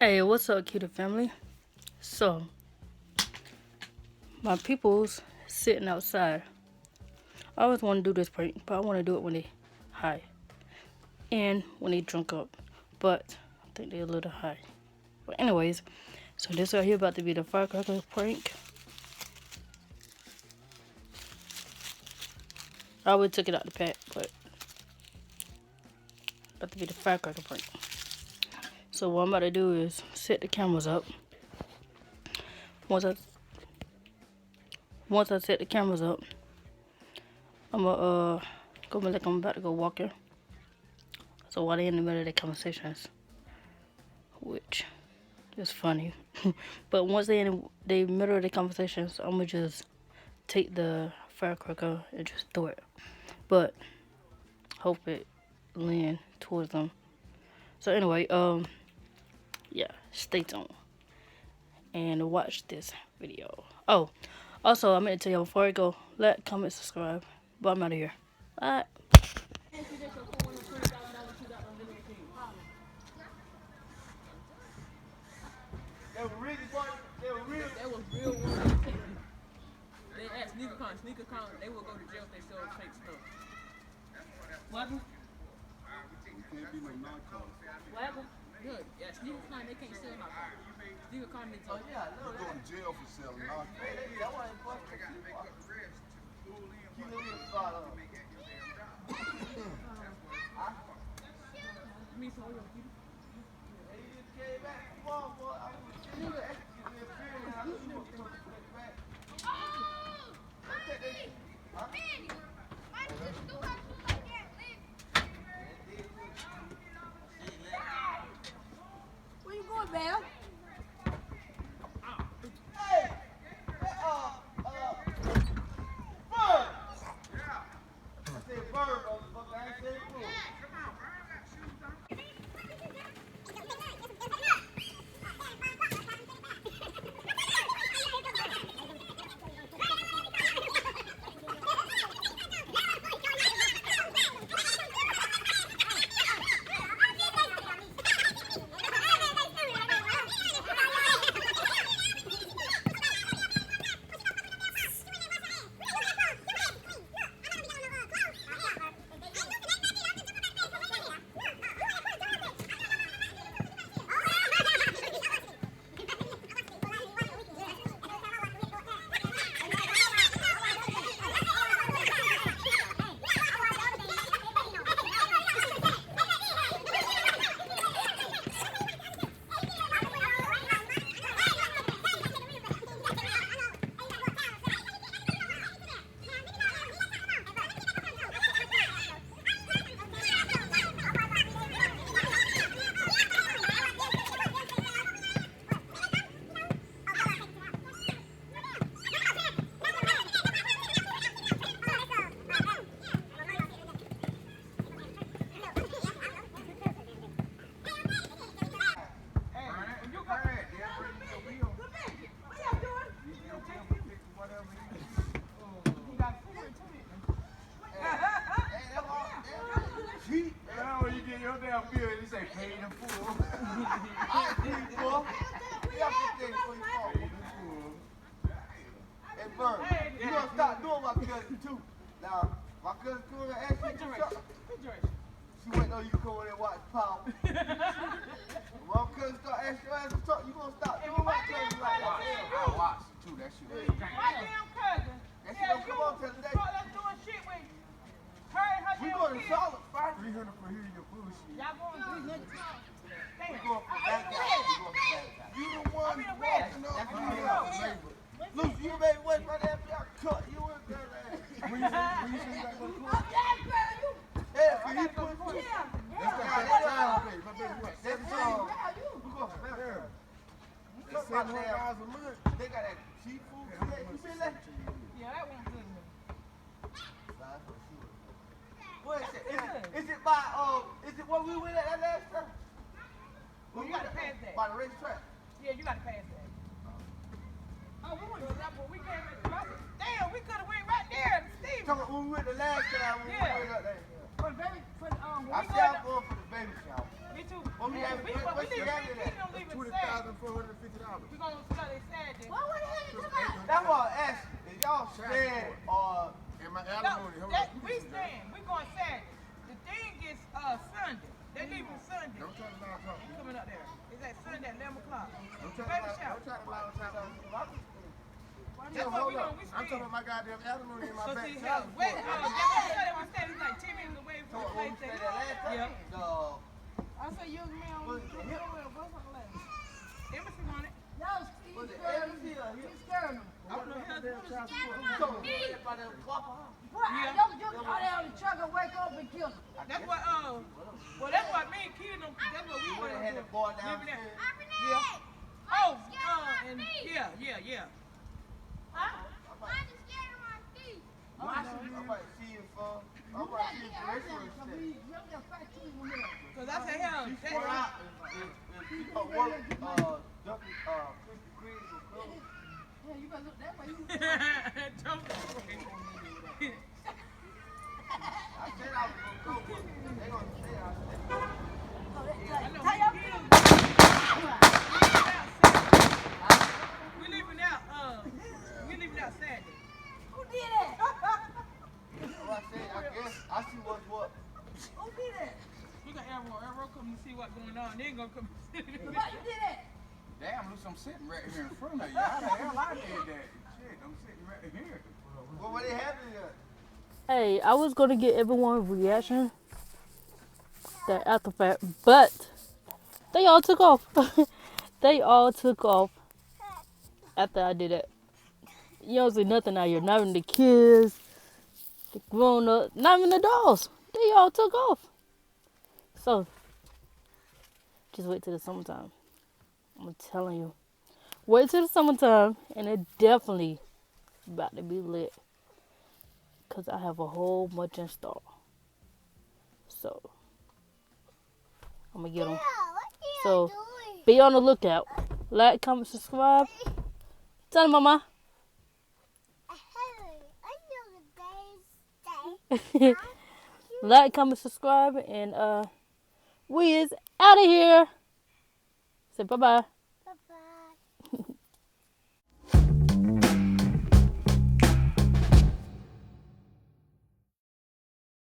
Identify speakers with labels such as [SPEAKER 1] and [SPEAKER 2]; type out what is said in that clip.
[SPEAKER 1] Hey, what's up, cutie family? So, my people's sitting outside. I always want to do this prank, but I want to do it when they high and when they drunk up. But I think they're a little high. But anyways, so this right here about to be the firecracker prank. I already took it out the pack, but about to be the firecracker prank. So what I'm about to do is set the cameras up. Once I set the cameras up, I'm gonna go like I'm about to go walking. So while they're in the middle of their conversations, which is funny, but once they're in the middle of the conversations, I'm gonna just take the firecracker and just throw it. But hope it land towards them. So anyway, yeah, stay tuned and watch this video. Oh, also I meant to tell you before I go, like, comment, subscribe. But I'm out of here. Bye.
[SPEAKER 2] That was real one. They asked sneaker con, they will go to jail if they sell fake stuff. What?
[SPEAKER 3] Can't be no narcos.
[SPEAKER 2] What? Good. Yeah, sneaker con, they can't sell narcotics. Sneaker con, they talk.
[SPEAKER 3] They're going to jail for selling narcos.
[SPEAKER 2] Me some oil, people.
[SPEAKER 4] Where you going, Belle?
[SPEAKER 5] You gonna stop doing my cousin too. Now, my cousin come and ask you to something. She went on you come over there and watch Power. My cousin start asking you to talk, you gonna stop doing my cousin like that.
[SPEAKER 3] I watched it too, that shit was
[SPEAKER 4] My damn cousin.
[SPEAKER 5] That shit don't come on till today.
[SPEAKER 4] Us doing shit with her and her
[SPEAKER 5] We
[SPEAKER 4] damn
[SPEAKER 5] going to
[SPEAKER 4] kids.
[SPEAKER 5] solid first.
[SPEAKER 3] 300 for hearing your bullshit.
[SPEAKER 4] Y'all going 300.
[SPEAKER 5] We going for that guy. We going for that guy. You the one walking up. That's you. Lucy, you made West right after y'all cut. You was there.
[SPEAKER 3] When you say you gotta go to court?
[SPEAKER 5] Yeah, for you put foot.
[SPEAKER 3] That's that time pay. My baby what?
[SPEAKER 5] That's
[SPEAKER 3] $7?
[SPEAKER 5] we going for that.
[SPEAKER 3] That's $700 a month.
[SPEAKER 5] They got that cheap food. You been there?
[SPEAKER 4] Yeah, that one good.
[SPEAKER 5] What is it? Is it by is it what we went at that last time?
[SPEAKER 4] Well, you gotta pass that.
[SPEAKER 5] By the racetrack.
[SPEAKER 4] Yeah, you gotta pass that. Oh, we went to that, but we came at the Russell. Damn, we could have went right there to Steve.
[SPEAKER 5] Talking about when we went the last time, when we went up there.
[SPEAKER 4] For the baby, when
[SPEAKER 5] I
[SPEAKER 4] we
[SPEAKER 5] said I'm
[SPEAKER 4] going
[SPEAKER 5] going for the baby shower.
[SPEAKER 4] me too.
[SPEAKER 5] When we had
[SPEAKER 4] We
[SPEAKER 5] what
[SPEAKER 4] leave
[SPEAKER 5] she
[SPEAKER 4] at
[SPEAKER 5] had in
[SPEAKER 4] 15, don't leave at 7.
[SPEAKER 3] $1,450.
[SPEAKER 4] We gonna start it Saturday.
[SPEAKER 5] That's what I asked you. Is y'all stand or
[SPEAKER 3] And my
[SPEAKER 4] No,
[SPEAKER 3] alimony, hold
[SPEAKER 4] that,
[SPEAKER 3] on.
[SPEAKER 4] we stand. We going Saturday. The thing is Sunday. They leaving Sunday.
[SPEAKER 3] Don't try to lie talk.
[SPEAKER 4] You coming up there? It's at Sunday at 11 o'clock.
[SPEAKER 3] Don't try
[SPEAKER 4] Baby
[SPEAKER 3] to
[SPEAKER 4] shower.
[SPEAKER 3] lie talk.
[SPEAKER 4] That's what we
[SPEAKER 3] Hold
[SPEAKER 4] doing.
[SPEAKER 3] up.
[SPEAKER 4] We
[SPEAKER 3] I'm talking
[SPEAKER 4] stand.
[SPEAKER 3] about my goddamn alimony in my
[SPEAKER 4] So
[SPEAKER 3] back.
[SPEAKER 4] see how wait, that's what we said. It's like 10 minutes away from the
[SPEAKER 5] what
[SPEAKER 4] place.
[SPEAKER 5] we said that last time?
[SPEAKER 4] Yeah.
[SPEAKER 6] I say young man on the
[SPEAKER 4] Embassy on it.
[SPEAKER 6] Y'all
[SPEAKER 5] Was
[SPEAKER 6] Steve
[SPEAKER 5] it Embassy or here?
[SPEAKER 6] He's scaring them.
[SPEAKER 5] I don't know how to So, about them guapa.
[SPEAKER 6] What? You go down the truck and wake up and kill them.
[SPEAKER 4] That's what well that's what me and Kid them that's what we
[SPEAKER 5] You
[SPEAKER 4] want
[SPEAKER 5] would
[SPEAKER 4] to
[SPEAKER 5] have had
[SPEAKER 4] do.
[SPEAKER 5] the boy
[SPEAKER 4] Living
[SPEAKER 5] downstairs.
[SPEAKER 4] there. Yeah. Oh, and yeah.
[SPEAKER 5] I might see you for. I might see you for this one.
[SPEAKER 4] Cause I said hell,
[SPEAKER 5] She swear out if she don't work, Ducky, Krispy Kreme will close.
[SPEAKER 6] Yeah, you better look that way.
[SPEAKER 4] Don't.
[SPEAKER 5] I said I was gonna go, but they gonna say I said.
[SPEAKER 4] I know
[SPEAKER 6] Tell your
[SPEAKER 4] we
[SPEAKER 6] kids.
[SPEAKER 4] leaving out Saturday.
[SPEAKER 6] Who did that?
[SPEAKER 5] So I said, I guess I see what's what.
[SPEAKER 6] Who did that?
[SPEAKER 4] We got Arrow come to see what's going on. They ain't gonna come see it.
[SPEAKER 6] Why you did that?
[SPEAKER 3] Damn, look, I'm sitting right here in front of you. How the hell I did that? Shit, I'm sitting right here.
[SPEAKER 5] Well, what they having here?
[SPEAKER 1] Hey, I was gonna get everyone's reaction that after fact, but they all took off. They all took off after I did it. You don't see nothing out here. Not even the kids, the grown up, not even the dolls. They all took off. So just wait till the summertime. I'm telling you. Wait till the summertime and it definitely about to be lit. Cause I have a whole bunch in store. So I'm gonna get them. So be on the lookout. Like, comment, subscribe. Tell them, Mama. Like, comment, subscribe, and we is out of here. Say bye bye.